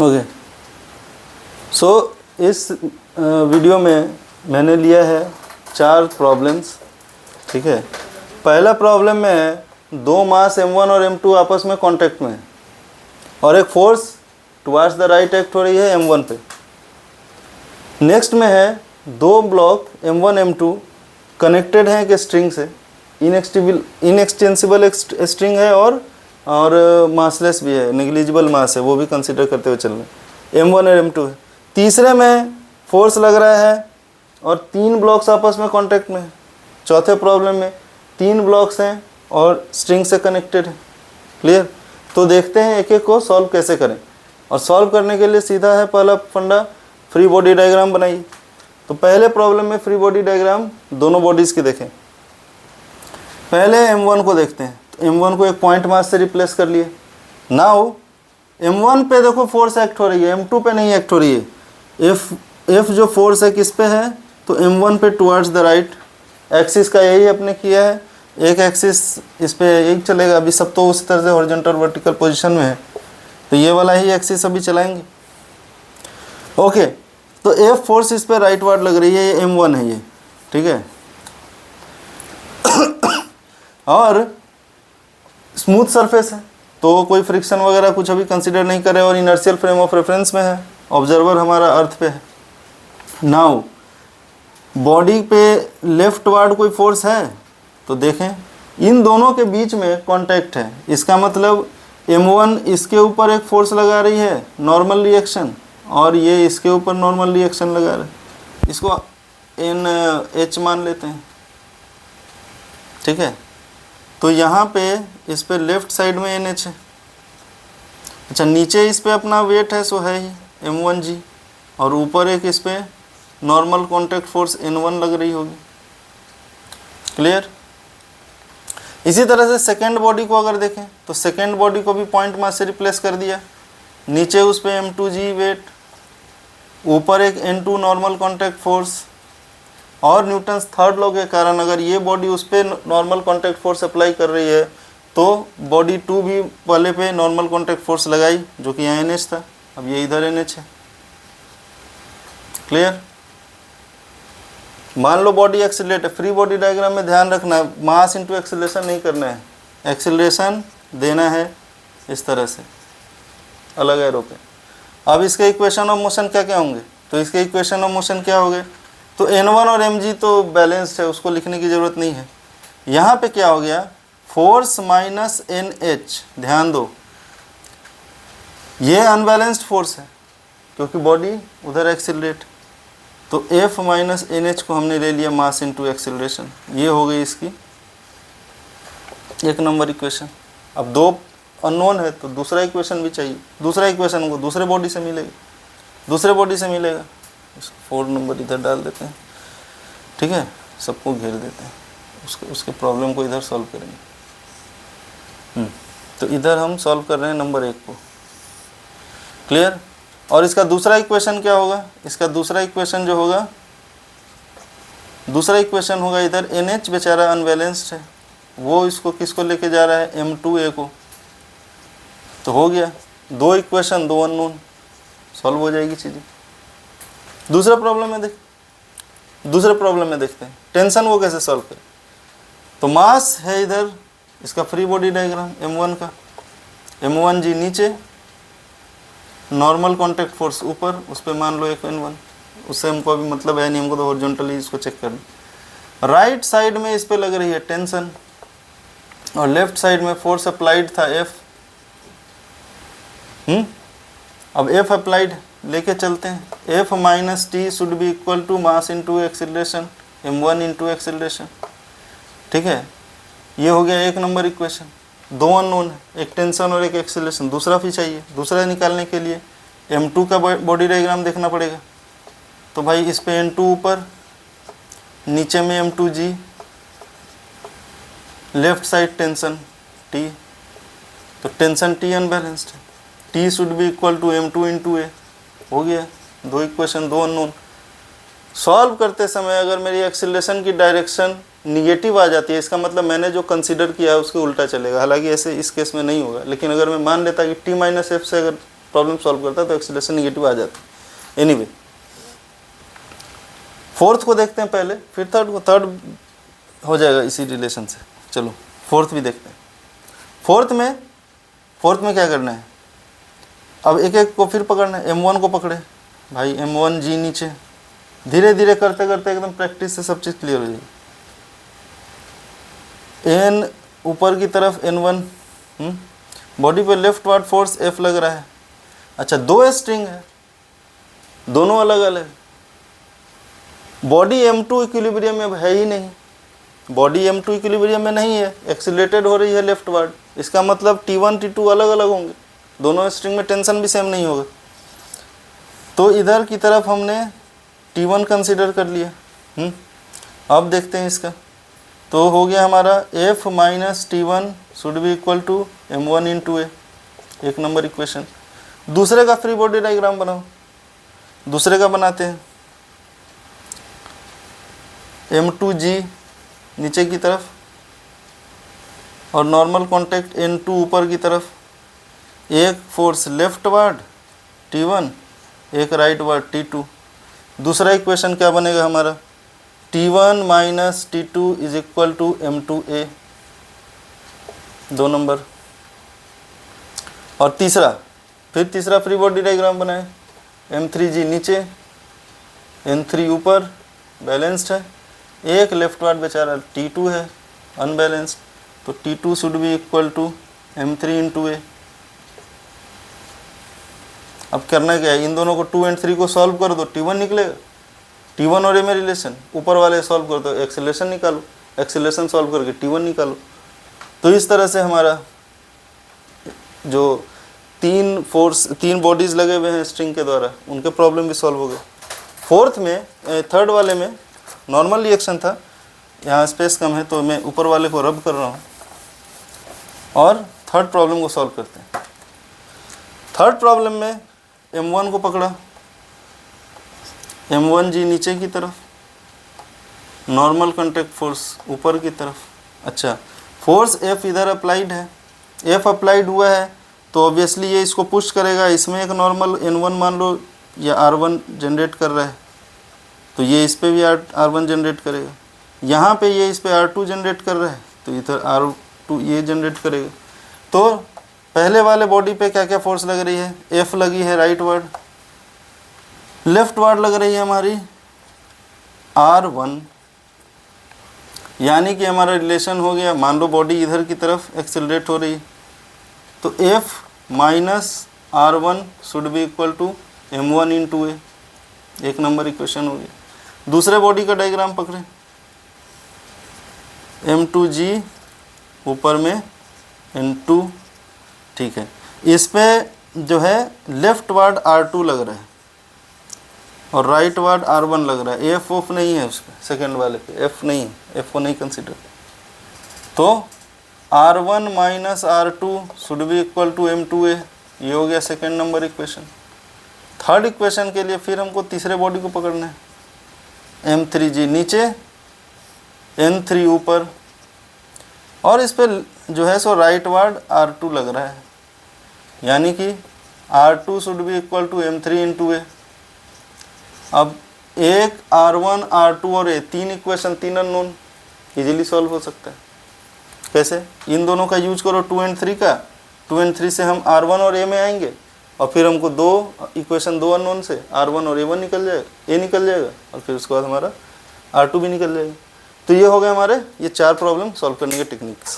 Okay, सो इस video में मैंने लिया है 4 प्रॉब्लम्स, ठीक है। पहला प्रॉब्लम में है 2 मास m1 और m2 आपस में कांटेक्ट में है और एक force towards the right act हो रही है m1 पे। नेक्स्ट में है 2 ब्लॉक m1 m2 कनेक्टेड हैं एक स्ट्रिंग से, इनएक्सटेंसिबल स्ट्रिंग है और मासलेस भी है, नेग्लिजिबल मास है, वो भी कंसिडर करते हुए चल रहे हैं, m1 और m2 है। तीसरे में फोर्स लग रहा है और 3 ब्लॉक्स आपस में कांटेक्ट में है। चौथे प्रॉब्लम में 3 ब्लॉक्स हैं और स्ट्रिंग से कनेक्टेड है। क्लियर? तो देखते हैं एक एक को सॉल्व कैसे करें। और सॉल्व करने के लिए सीधा है पहला फंडा, फ्री बॉडी डायग्राम बनाइए। तो पहले प्रॉब्लम में फ्री बॉडी डायग्राम दोनों बॉडीज़ के देखें। पहले m1 को देखते हैं। तो m1 को एक पॉइंट मास से रिप्लेस कर लिए। नाउ m1 पे देखो फोर्स एक्ट हो रही है, m2 पे नहीं एक्ट हो रही है। F जो फोर्स है किस पे है, तो m1 पे टुवर्ड्स द राइट एक्सिस का यही अपने किया है। एक एक्सिस इस पे यही चलेगा, अभी सब तो उस तरह से हॉरिजॉन्टल वर्टिकल पोजीशन में है, तो ये वाला ही एक्सिस अभी चलाएंगे। ओके, तो F फोर्स इस पे राइट वार्ड लग रही है, ये m1 है ये, ठीक है। और स्मूथ सरफेस है तो कोई फ्रिक्शन वगैरह कुछ अभी कंसिडर नहीं करे और इनर्शियल फ्रेम ऑफ रेफरेंस में है। ऑब्जर्वर हमारा अर्थ पे है। नाउ बॉडी पे लेफ्ट वार्ड कोई फोर्स है तो देखें, इन दोनों के बीच में कांटेक्ट है। इसका मतलब m1 इसके ऊपर एक फोर्स लगा रही है नॉर्मल रिएक्शन, और ये इसके ऊपर नॉर्मल रिएक्शन लगा रहे हैं। इसको NH मान लेते हैं, ठीक है। तो यहाँ पे इस पे लेफ्ट साइड में NH है। अच्छा, नीचे इस पे अपना वेट है सो है ही m1g, और ऊपर एक इस पे नॉर्मल कॉन्टैक्ट फोर्स N1 लग रही होगी। क्लियर? इसी तरह से सेकेंड बॉडी को अगर देखें तो सेकेंड बॉडी को भी पॉइंट मास से रिप्लेस कर दिया। नीचे उस पे m2g वेट, ऊपर एक N2 नॉर्मल कॉन्टैक्ट फोर्स, और न्यूटन्स थर्ड लॉ के कारण अगर ये बॉडी उस पर नॉर्मल कॉन्टैक्ट फोर्स अप्लाई कर रही है तो बॉडी 2 भी पहले पे नॉर्मल कॉन्टैक्ट फोर्स लगाई, जो कि यहाँ NH था, अब ये इधर NH है। क्लियर? मान लो बॉडी एक्सीलरेट है। फ्री बॉडी डायग्राम में ध्यान रखना है, मास इंटू एक्सीलरेशन नहीं करना है, एक्सीलरेशन देना है इस तरह से अलग एरो पे। अब इसके इक्वेशन ऑफ मोशन क्या क्या होंगे, तो इसके इक्वेशन ऑफ मोशन क्या हो गए, तो N1 और mg तो बैलेंस्ड है, उसको लिखने की ज़रूरत नहीं है। यहाँ पे क्या हो गया, फोर्स माइनस NH, ध्यान दो ये अनबैलेंस्ड फोर्स है क्योंकि बॉडी उधर एक्सीलरेट, तो F माइनस NH को हमने ले लिया मास इंटू एक्सीलरेशन। ये हो गई इसकी 1 नंबर इक्वेशन। अब 2 अननोन है तो दूसरा इक्वेशन भी चाहिए। दूसरा इक्वेशन को दूसरे बॉडी से मिलेगा, 4 नंबर इधर डाल देते हैं, ठीक है, सबको घेर देते हैं, उसके प्रॉब्लम को इधर सॉल्व करेंगे। तो इधर हम सॉल्व कर रहे हैं नंबर 1 को। क्लियर? और इसका दूसरा इक्वेशन क्या होगा, इसका दूसरा इक्वेशन जो होगा, दूसरा इक्वेशन होगा इधर NH बेचारा अनबैलेंस्ड है, वो इसको किसको लेके जा रहा है, M2A को। तो हो गया 2 इक्वेशन 2 अननोन, सॉल्व हो जाएगी चीज़ें। दूसरे प्रॉब्लम में देखते हैं टेंशन वो कैसे सॉल्व करें। तो मास है इधर, इसका फ्री बॉडी डायग्राम m1 का, m1g नीचे, नॉर्मल कॉन्टैक्ट फोर्स ऊपर, उस पर मान लो एक N1, उससे हमको अभी मतलब है नहीं, हमको तो हॉरिजॉन्टली इसको चेक करना। राइट साइड में इस पे लग रही है टेंशन और लेफ्ट साइड में फोर्स अप्लाइड था F। अब F अप्लाइड लेके चलते हैं। F minus T should be equal to mass into acceleration, m1 into acceleration, ठीक है। ये हो गया 1 नंबर इक्वेशन। 2 अननोन है, एक टेंशन और एक एक्सीलरेशन। दूसरा भी चाहिए, दूसरा निकालने के लिए m2 का बॉडी डायग्राम देखना पड़ेगा। तो भाई इस पे n2 ऊपर, नीचे में m2g, left side tension T, तो टेंशन T अनबैलेंस्ड है, T should be equal to m2 into A। हो गया 2 इक्वेशन 2 अननोन। सॉल्व करते समय अगर मेरी एक्सीलरेशन की डायरेक्शन निगेटिव आ जाती है, इसका मतलब मैंने जो कंसीडर किया है उसके उल्टा चलेगा। हालांकि ऐसे इस केस में नहीं होगा, लेकिन अगर मैं मान लेता कि t माइनस एफ से अगर प्रॉब्लम सॉल्व करता तो एक्सीलरेशन निगेटिव आ जाता। एनीवे, फोर्थ को देखते हैं पहले, फिर थर्ड को। थर्ड हो जाएगा इसी रिलेशन से। चलो फोर्थ भी देखते हैं। फोर्थ में क्या करना है, अब एक एक को फिर पकड़ना है। m1 को पकड़े भाई, m1g नीचे, धीरे धीरे करते करते एकदम प्रैक्टिस से सब चीज़ क्लियर हो जाएगी। n ऊपर की तरफ n1, बॉडी पे लेफ्ट वार्ड फोर्स F लग रहा है। अच्छा, दो स्ट्रिंग है, दोनों अलग अलग। बॉडी m2 इक्विलिब्रियम में है ही नहीं, बॉडी m2 इक्विलिब्रियम में नहीं है, एक्सीलरेटेड हो रही है लेफ्ट वार्ड। इसका मतलब t1 t2 अलग अलग होंगे, दोनों स्ट्रिंग में टेंशन भी सेम नहीं होगा। तो इधर की तरफ हमने t1 कंसीडर कर लिया। अब देखते हैं इसका, तो हो गया हमारा F minus T1 should be equal to m1 into a, एक नंबर इक्वेशन। दूसरे का फ्री बॉडी डायग्राम बनाओ, दूसरे का बनाते हैं। m2g नीचे की तरफ और नॉर्मल कॉन्टैक्ट n2 ऊपर की तरफ, एक फोर्स लेफ्ट वार्ड T1, एक राइट वार्ड T2। दूसरा इक्वेशन क्या बनेगा हमारा, T1 minus T2 is equal to m2a, 2 number. और फिर तीसरा फ्री बॉडी डायग्राम बनाए। m3g नीचे, n3 ऊपर, बैलेंस्ड है। एक लेफ्ट वार्ड बेचारा T2 है, अनबैलेंस्ड, तो T2 should be equal to m3 into a. अब करना क्या है, इन दोनों को 2 और 3 को सॉल्व कर दो, T1 निकलेगा। T1 और ए में रिलेशन, ऊपर वाले सॉल्व कर दो, एक्सेलरेशन निकालो, एक्सेलरेशन सॉल्व करके T1 निकालो। तो इस तरह से हमारा जो 3 बॉडीज़ लगे हुए हैं स्ट्रिंग के द्वारा, उनके प्रॉब्लम भी सॉल्व हो गए। थर्ड वाले में नॉर्मल रिएक्शन था, यहाँ स्पेस कम है तो मैं ऊपर वाले को रब कर रहा हूँ और थर्ड प्रॉब्लम को सॉल्व करते हैं। थर्ड प्रॉब्लम में m1 को पकड़ा, m1g नीचे की तरफ, नॉर्मल कॉन्टैक्ट फोर्स ऊपर की तरफ। अच्छा, फोर्स F इधर अप्लाइड है, F अप्लाइड हुआ है तो ऑब्वियसली ये इसको पुश करेगा। इसमें एक नॉर्मल n1 मान लो या r1 जनरेट कर रहा है, तो ये इस पे भी r1 जनरेट करेगा। यहाँ पे ये इस पे r2 जनरेट कर रहा है, तो इधर r2 ये जनरेट करेगा। तो पहले वाले बॉडी पे क्या क्या फोर्स लग रही है, F लगी है राइट वार्ड, लेफ्ट वार्ड लग रही है हमारी r1, यानी कि हमारा रिलेशन हो गया। मान लो बॉडी इधर की तरफ एक्सेलरेट हो रही है, तो F minus r1 should be equal to m1 into a, एक नंबर इक्वेशन हो गया। दूसरे बॉडी का डायग्राम पकड़े, m2g ऊपर में n2, ठीक है। इस पे जो है लेफ्ट वार्ड r2 लग रहा है और राइट वार्ड r1 लग रहा है। F नहीं है उस पर, सेकेंड वाले पे F नहीं है, F को नहीं कंसिडर। तो r1 minus r2 should be equal to m2a, ये हो गया second number equation. Third equation के लिए फिर हमको तीसरे बॉडी को पकड़ना है, m3g नीचे, n3 ऊपर, और इस पे जो है सो राइट वार्ड r2 लग रहा है, यानी कि r2 should be equal to m3 into a. अब एक r1 r2 और a, 3 equation, 3 unknown, easily solve हो सकता है। कैसे, इन दोनों का यूज करो 2 और 3 का, 2 और 3 से हम r1 और a में आएंगे और फिर हमको 2 इक्वेशन 2 अननोन से r1 और a1 निकल जाएगा, a निकल जाएगा, और फिर उसके बाद हमारा r2 भी निकल जाएगा। तो ये हो गए हमारे ये 4 प्रॉब्लम सॉल्व करने के टेक्निक्स।